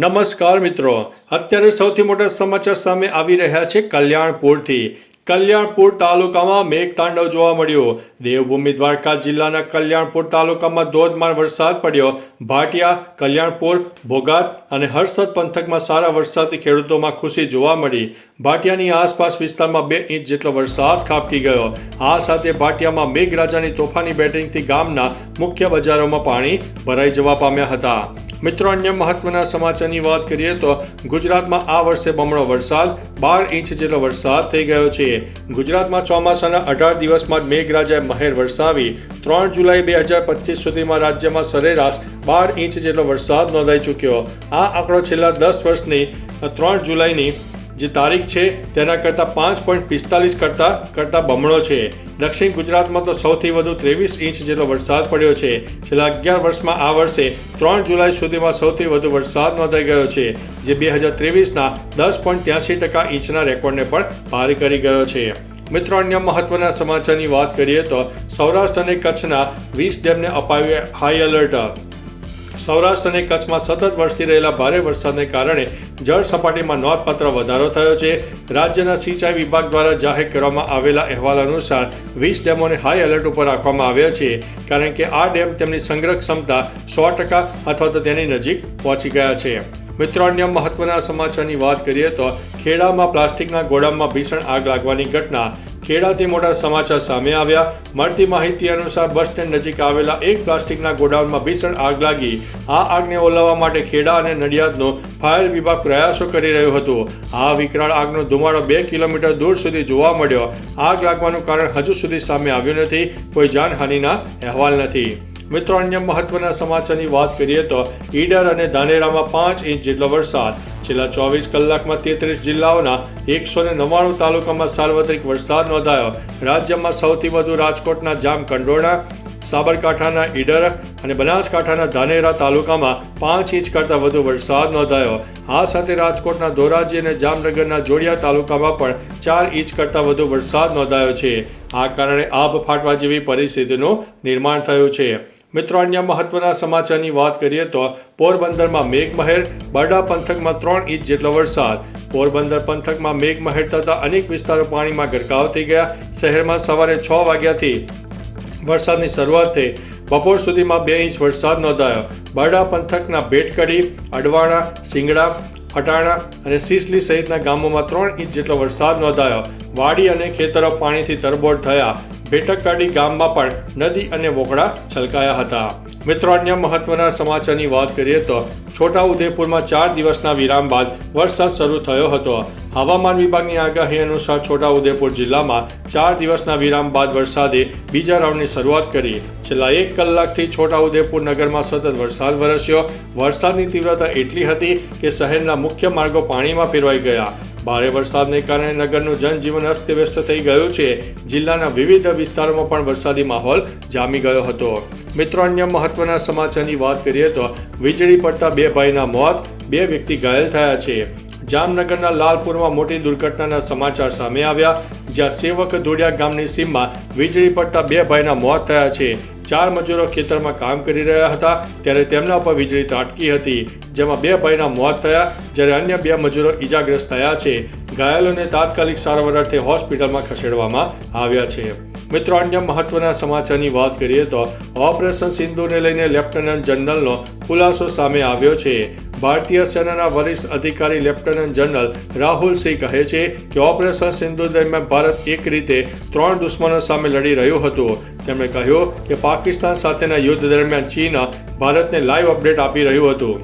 નમસ્કાર મિત્રો, અત્યારે સૌથી મોટા સમાચાર સામે આવી રહ્યા છે કલ્યાણપુરથી. કલ્યાણપુર તાલુકામાં મેઘતાંડવ જોવા મળ્યો. દેવભૂમિ દ્વારકા જિલ્લાના કલ્યાણપુર તાલુકામાં ધોધમાર વરસાદ પડ્યો. ભાટિયા, કલ્યાણપુર, ભોગાત અને હર્ષદ પંથકમાં સારા વરસાદથી ખેડૂતોમાં ખુશી જોવા મળી. ભાટિયાની આસપાસ વિસ્તારમાં 2 ઇંચ જેટલો વરસાદ ખાબકી ગયો. આ સાથે ભાટિયામાં મેઘરાજાની તોફાની બેટિંગથી ગામના મુખ્ય બજારોમાં પાણી ભરાઈ જવા પામ્યા હતા. મિત્રો, અન્ય મહત્વના સમાચારની વાત કરીએ તો ગુજરાતમાં આ વર્ષે બમણો વરસાદ 12 ઇંચ જેટલો વરસાદ થઈ ગયો છે. ગુજરાતમાં ચોમાસાના 18 દિવસમાં જ મેઘરાજાએ મહેર વરસાવી 3 જુલાઈ 2025 સુધીમાં રાજ્યમાં સરેરાશ 12 ઇંચ જેટલો વરસાદ નોંધાઈ ચૂક્યો. આ આંકડો છેલ્લા 10 વર્ષની 3 જુલાઈની જે તારીખ છે તેના કરતાં 5.45 કરતાં બમણો છે. દક્ષિણ ગુજરાતમાં તો સૌથી વધુ 23 ઇંચ જેટલો વરસાદ પડ્યો છે. છેલ્લા 11 વર્ષમાં આ વર્ષે 3 જુલાઈ સુધીમાં સૌથી વધુ વરસાદ નોંધાઈ ગયો છે, જે 2023ના 10.83% ઇંચના રેકોર્ડને પણ પાર કરી ગયો છે. મિત્રો, અન્ય મહત્વના સમાચારની વાત કરીએ તો સૌરાષ્ટ્ર અને કચ્છના 20 ડેમને અપાયું હાઈ એલર્ટ. સૌરાષ્ટ્ર અને કચ્છમાં સતત વરસી રહેલા ભારે વરસાદને કારણે જળ સપાટીમાં નોંધપાત્ર વધારો થયો છે. રાજ્યના સિંચાઈ વિભાગ દ્વારા જાહેર કરવામાં આવેલા અહેવાલ અનુસાર 20 ડેમોને હાઈ એલર્ટ ઉપર રાખવામાં આવ્યા છે, કારણ કે આ ડેમ તેમની સંગ્રહ ક્ષમતા 100% અથવા તો તેની નજીક પહોંચી ગયા છે. મિત્રો, અન્ય મહત્વના સમાચારની વાત કરીએ તો ખેડામાં પ્લાસ્ટિકના ગોડાઉનમાં ભીષણ આગ લાગવાની ઘટના. ખેડાથી મોટા સમાચાર સામે આવ્યા. મળતી માહિતી અનુસાર બસ સ્ટેન્ડ નજીક આવેલા એક પ્લાસ્ટિકના ગોડાઉનમાં ભીષણ આગ લાગી. આ આગને ઓલવવા માટે ખેડા અને નડિયાદનો ફાયર વિભાગ પ્રયાસો કરી રહ્યું હતું. આ વિકરાળ આગનો ધુમાડો 2 કિલોમીટર દૂર સુધી જોવા મળ્યો. આગ લાગવાનું કારણ હજુ સુધી સામે આવ્યું નથી. કોઈ જાનહાનિના અહેવાલ નથી. મિત્રો, અન્ય મહત્વના સમાચારની વાત કરીએ તો ઈડર અને ધાનેરામાં 5 ઇંચ જેટલો વરસાદ. છેલ્લા 24 કલાકમાં 33 જિલ્લાઓના 199 તાલુકામાં સાર્વત્રિક વરસાદ નોંધાયો. રાજ્યમાં સૌથી વધુ રાજકોટના જામકંડોરણા, સાબરકાંઠાના ઈડર અને બનાસકાંઠાના ધાનેરા તાલુકામાં 5 ઇંચ કરતાં વધુ વરસાદ નોંધાયો. આ સાથે રાજકોટના ધોરાજી અને જામનગરના જોડિયા તાલુકામાં પણ 4 ઇંચ કરતાં વધુ વરસાદ નોંધાયો છે. આ કારણે આભ ફાટવા જેવી પરિસ્થિતિનું નિર્માણ થયું છે. મિત્રો, અન્ય મહત્વના સમાચારની વાત કરીએ તો પોરબંદરમાં મેઘમહેર, બરડા પંથકમાં 3 ઇંચ જેટલો વરસાદ. પોરબંદર પંથકમાં મેઘમહેર થતાં અનેક વિસ્તારો પાણીમાં ગરકાવ થઈ ગયા. શહેરમાં સવારે 6 વાગ્યાથી વરસાદની શરૂઆત થઈ. બપોર સુધીમાં 2 ઇંચ વરસાદ નોંધાયો. બરડા પંથકના બેટકડી, અડવાણા, સિંગડા, ફટાણા અને સિસલી સહિતના ગામોમાં 3 ઇંચ જેટલો વરસાદ નોંધાયો. વાડી અને ખેતરો પાણીથી તરબોળ થયા. બેટકડી ગામમાં પણ નદી અને વોકળા છલકાયા હતા. મિત્રો, અન્ય મહત્વના સમાચારની વાત કરીએ તો છોટાઉદેપુરમાં 4 દિવસના વિરામ બાદ વરસાદ શરૂ થયો હતો. હવામાન વિભાગની આગાહી અનુસાર છોટાઉદેપુર જિલ્લામાં 4 દિવસના વિરામ બાદ વરસાદે બીજા રાઉન્ડની શરૂઆત કરી. છેલ્લા 1 કલાકથી છોટાઉદેપુર નગરમાં સતત વરસાદ વરસ્યો. વરસાદની તીવ્રતા એટલી હતી કે શહેરના મુખ્ય માર્ગો પાણીમાં ફેરવાઈ ગયા. ભારે વરસાદને કારણે નગરનું જનજીવન અસ્તવ્યસ્ત થઈ ગયું છે. જિલ્લાના વિવિધ વિસ્તારોમાં પણ વરસાદી માહોલ જામી ગયો હતો. મિત્રો, અન્ય મહત્વના સમાચારની વાત કરીએ તો વીજળી પડતા 2 ભાઈના મોત, 2 વ્યક્તિ ઘાયલ થયા છે. જામનગરના લાલપુરમાં મોટી દુર્ઘટનાના સમાચાર સામે આવ્યા, જ્યાં સેવક ધોડિયા ગામની સીમમાં વીજળી પડતા 2 ભાઈના મોત થયા છે. 4 મજૂરો ખેતરમાં કામ કરી રહ્યા હતા ત્યારે તેમના ઉપર વીજળી ત્રાટકી હતી, જેમાં 2 ભાઈના મોત થયા, જ્યારે અન્ય 2 મજૂરો ઈજાગ્રસ્ત થયા છે. ઘાયલોને તાત્કાલિક સારવાર અર્થે હોસ્પિટલમાં ખસેડવામાં આવ્યા છે. મિત્રો, અન્ય મહત્વના સમાચારની વાત કરીએ તો ઓપરેશન સિંદૂરને લઈને લેફ્ટનન્ટ જનરલનો ખુલાસો સામે આવ્યો છે. ભારતીય સેનાના વરિષ્ઠ અધિકારી લેફ્ટનન્ટ જનરલ રાહુલ સિંહ કહે છે કે ઓપરેશન સિંદૂર દરમિયાન ભારત એક રીતે 3 દુશ્મનો સામે લડી રહ્યું હતું. તેમણે કહ્યું કે પાકિસ્તાન સાથેના યુદ્ધ દરમિયાન ચીન ભારતને લાઈવ અપડેટ આપી રહ્યું હતું.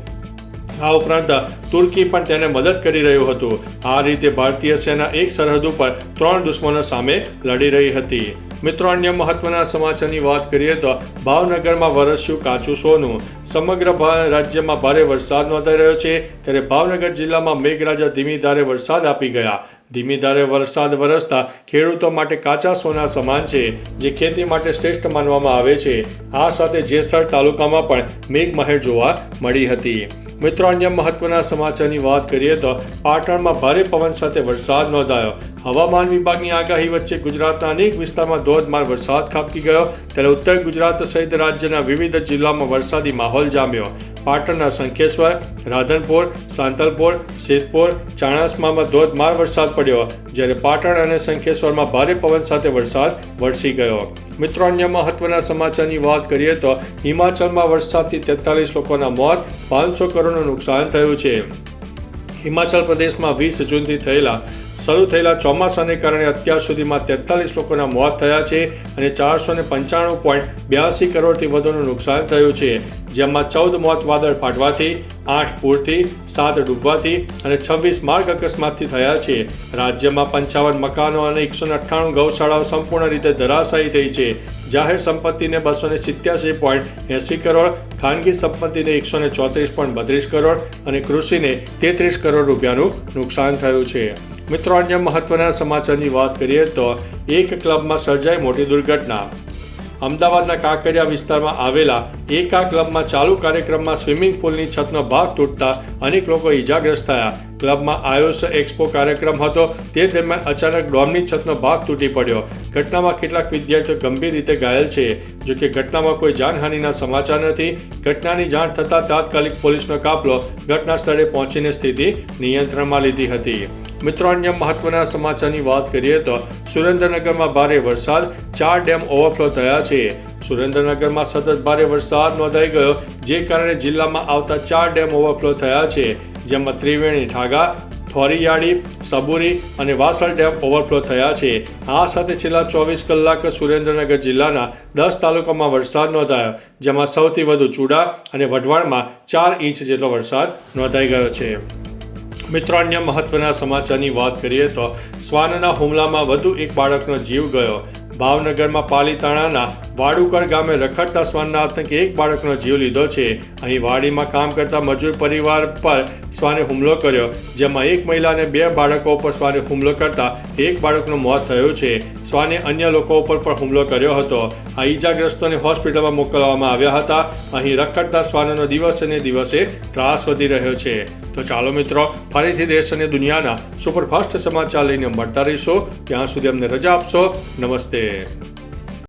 આ ઉપરાંત તુર્કી પણ તેને મદદ કરી રહ્યું હતું. આ રીતે ભારતીય સેના એક સરહદ ઉપર 3 દુશ્મનો સામે લડી રહી હતી. મિત્રો, અન્ય મહત્વના સમાચારની વાત કરીએ તો ભાવનગરમાં વરસ્યું કાચું સોનું. સમગ્ર રાજ્યમાં ભારે વરસાદ નોંધાઈ રહ્યો છે, ત્યારે ભાવનગર જિલ્લામાં મેઘરાજા ધીમી ધારે વરસાદ આપી ગયા. ધીમી ધારે વરસાદ વરસતા ખેડૂતો માટે કાચા સોના સમાન છે, જે ખેતી માટે શ્રેષ્ઠ માનવામાં આવે છે. આ સાથે જેસર તાલુકામાં પણ મેઘમહેર જોવા મળી હતી. મિત્રો, અન્ય મહત્વના સમાચારની વાત કરીએ તો પાટણમાં ભારે પવન સાથે વરસાદ નોંધાયો. હવામાન વિભાગની આગાહી વચ્ચે ગુજરાતના અનેક વિસ્તારમાં ધોધમાર વરસાદ ખાબકી ગયો, ત્યારે ઉત્તર ગુજરાત સહિત રાજ્યના વિવિધ જિલ્લામાં વરસાદી માહોલ જામ્યો. પાટણના શંખેશ્વર, રાધનપુર, સાંતલપુર, સિદ્ધપુર, ચાણસ્મામાં ધોધમાર વરસાદ પડ્યો, જ્યારે પાટણ અને શંખેશ્વરમાં ભારે પવન સાથે વરસાદ વરસી ગયો. મિત્રો, અન્ય મહત્વના સમાચારની વાત કરીએ તો હિમાચલમાં વરસાદથી 43 લોકોના મોત, 500 કરોડનું નુકસાન થયું છે. હિમાચલ પ્રદેશમાં 20 જૂનથી શરૂ થયેલા ચોમાસાને કારણે અત્યાર સુધીમાં 43 લોકોના મોત થયા છે અને 495.82 કરોડથી વધુનું નુકસાન થયું છે, જેમાં 14 મોત વાદળ ફાટવાથી, 8 પૂરથી, 7 ડૂબવાથી અને 26 માર્ગ અકસ્માતથી થયા છે. રાજ્યમાં 55 મકાનો અને 198 ગૌશાળાઓ સંપૂર્ણ રીતે ધરાશાયી થઈ છે. જાહેર સંપત્તિને 287.80 કરોડ, ખાનગી સંપત્તિને 134.32 કરોડ અને કૃષિને 33 કરોડ રૂપિયાનું નુકસાન થયું છે. મિત્રો, અન્ય મહત્વના સમાચારની વાત કરીએ તો એક ક્લબમાં સર્જાઈ મોટી દુર્ઘટના. અમદાવાદના કાંકરિયા વિસ્તારમાં આવેલા એકા ક્લબમાં ચાલુ કાર્યક્રમમાં સ્વિમિંગ પુલની છતનો ભાગ તૂટતા અનેક લોકો ઈજાગ્રસ્ત થયા. ક્લબમાં આયુષ એક્સપો કાર્યક્રમ હતો, તે દરમિયાન અચાનક ડોમની છતનો ભાગ તૂટી પડ્યો. ઘટનામાં કેટલાક વિદ્યાર્થીઓ ગંભીર રીતે ઘાયલ છે. જોકે ઘટનામાં કોઈ જાનહાનિના સમાચાર નથી. ઘટનાની જાણ થતાં તાત્કાલિક પોલીસનો કાફલો ઘટના સ્થળે પહોંચીને સ્થિતિ નિયંત્રણમાં લીધી હતી. મિત્રો, અન્ય મહત્વના સમાચારની વાત કરીએ તો સુરેન્દ્રનગરમાં ભારે વરસાદ, 4 ડેમ ઓવરફ્લો થયા છે. સુરેન્દ્રનગરમાં સતત ભારે વરસાદ નોંધાઈ ગયો, જે કારણે જિલ્લામાં આવતા 4 ડેમ ઓવરફ્લો થયા છે, જેમાં ત્રિવેણી ઠાગા, થોરીયાડી, સબુરી અને વાસળ ડેમ ઓવરફ્લો થયા છે. આ સાથે છેલ્લા 24 કલાક સુરેન્દ્રનગર જિલ્લાના 10 તાલુકામાં વરસાદ નોંધાયો, જેમાં સૌથી વધુ ચૂડા અને વઢવાણમાં 4 ઇંચ જેટલો વરસાદ નોંધાઈ ગયો છે. મિત્રો, અન્ય મહત્વના સમાચારની વાત કરીએ તો શ્વાનના હુમલામાં વધુ એક બાળકનો જીવ ગયો. ભાવનગરમાં પાલીતાણાના વાડુકર ગામે રખડતા શ્વાનના આતંકે એક બાળકનો જીવ લીધો છે. અહીં વાડીમાં કામ કરતા મજૂર પરિવાર પર શ્વાને હુમલો કર્યો, જેમાં એક મહિલા અને 2 બાળકો પર શ્વાને હુમલો કરતા એક બાળકનું મોત થયું છે. શ્વાને અન્ય લોકો ઉપર પણ હુમલો કર્યો હતો. આ ઈજાગ્રસ્તોને હોસ્પિટલમાં મોકલવામાં આવ્યા હતા. અહીં રખડતા શ્વાનોનો દિવસે ને દિવસે ત્રાસ વધી રહ્યો છે. તો ચાલો મિત્રો, ફરીથી દેશ અને દુનિયાના સુપરફાસ્ટ સમાચાર લઈને મળતા રહીશું. ત્યાં સુધી અમને રજા આપશો. નમસ્તે.